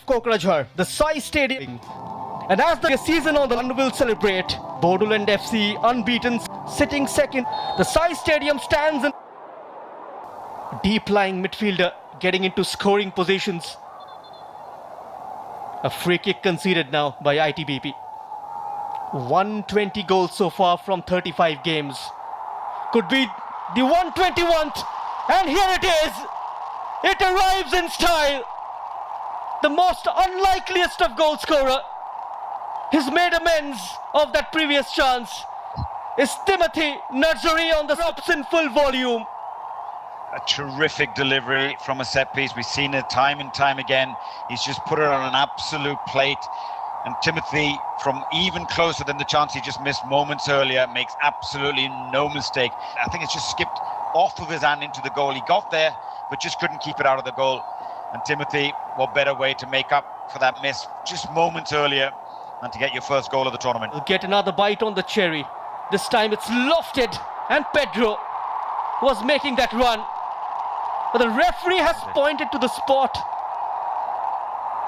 Kokrajhar, the Sai Stadium. And as the season on the land will celebrate, Bodoland FC unbeaten, sitting second. The Sai Stadium stands in deep-lying midfielder getting into scoring positions. A free kick conceded now by ITBP. 120 goals so far from 35 games. Could be the 121th, and here it is. It arrives in style. The most unlikeliest of goal scorer. He's made amends of that previous chance. Is Timothy Nursery on the drops in full volume. A terrific delivery from a set piece. We've seen it time and time again. He's just put it on an absolute plate. And Timothy, from even closer than the chance he just missed moments earlier, makes absolutely no mistake. I think it's just skipped off of his hand into the goal. He got there, but just couldn't keep it out of the goal. And Timothy, what better way to make up for that miss just moments earlier than to get your first goal of the tournament. We'll get another bite on the cherry. This time it's lofted, and Pedro was making that run. But the referee has pointed to the spot.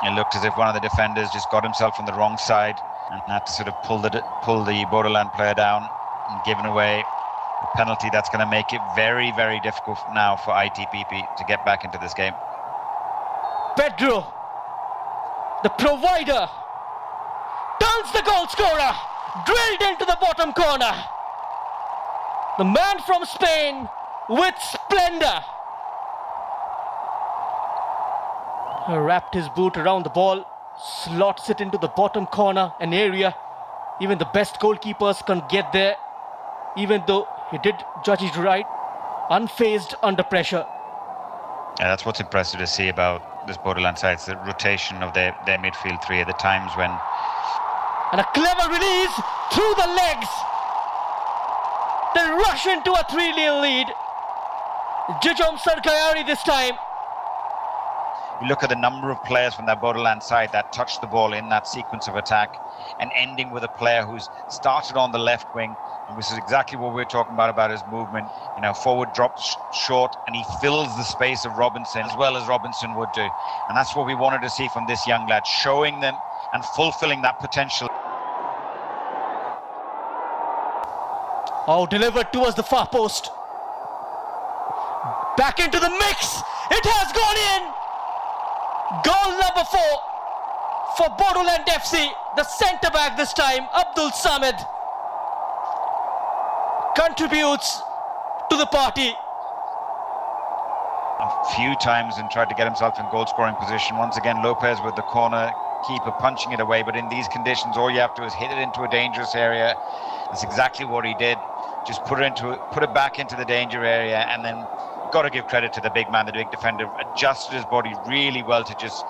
It looked as if one of the defenders just got himself on the wrong side and had to sort of pull the Bodoland player down and given away a penalty that's going to make it very, very difficult now for ITBP to get back into this game. Pedro, the provider, turns the goal scorer, drilled into the bottom corner. The man from Spain with splendor. Wrapped his boot around the ball, slots it into the bottom corner, an area even the best goalkeepers can't get there, even though he did judge it right, unfazed under pressure. Yeah, that's what's impressive to see about this Bodoland side. It's the rotation of their midfield three at the times when... And a clever release through the legs. They rush into a 3-0 lead. Jijom Sarkayari this time. You look at the number of players from that Bodoland side that touched the ball in that sequence of attack, and ending with a player who's started on the left wing, and this is exactly what we're talking about his movement. You know, forward drops short, and he fills the space of Robinson as well as Robinson would do. And that's what we wanted to see from this young lad, showing them and fulfilling that potential. Oh, delivered towards the far post. Back into the mix. It has gone in. Goal number 4 for Bodoland FC. The centre-back this time, Abdul Samad, contributes to the party. A few times and tried to get himself in goal-scoring position. Once again, Lopez with the corner keeper punching it away. But in these conditions, all you have to do is hit it into a dangerous area. That's exactly what he did. Just put it back into the danger area, and then got to give credit to the big man, the big defender, adjusted his body really well to just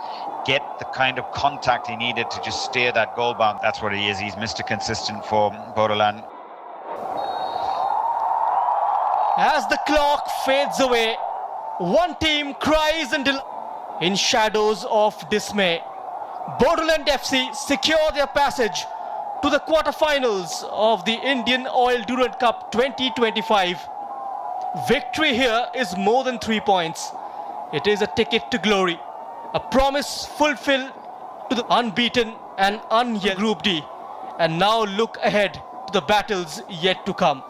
get the kind of contact he needed to just steer that goal bound. That's what he is. He's Mr. Consistent for Bodoland. As the clock fades away, one team cries in shadows of dismay. Bodoland FC secure their passage to the quarterfinals of the Indian Oil Durand Cup 2025. Victory here is more than 3 points. It is a ticket to glory, a promise fulfilled to the unbeaten and unyet Group D. And now look ahead to the battles yet to come.